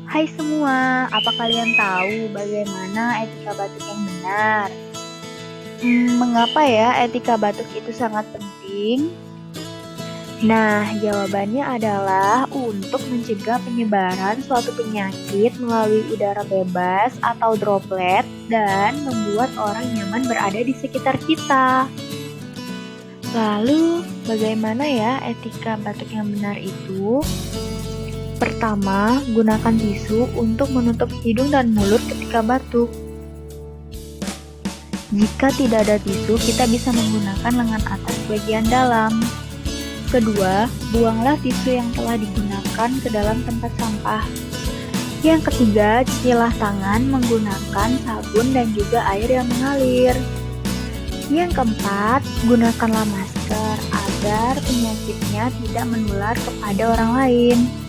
Hai semua, apa kalian tahu bagaimana etika batuk yang benar? Mengapa ya etika batuk itu sangat penting? Nah, jawabannya adalah untuk mencegah penyebaran suatu penyakit melalui udara bebas atau droplet dan membuat orang nyaman berada di sekitar kita. Lalu, bagaimana ya etika batuk yang benar itu? Pertama, gunakan tisu untuk menutup hidung dan mulut ketika batuk. Jika tidak ada tisu, kita bisa menggunakan lengan atas bagian dalam. Kedua, buanglah tisu yang telah digunakan ke dalam tempat sampah. Yang ketiga, cucilah tangan menggunakan sabun dan juga air yang mengalir. Yang keempat, gunakanlah masker agar penyakitnya tidak menular kepada orang lain.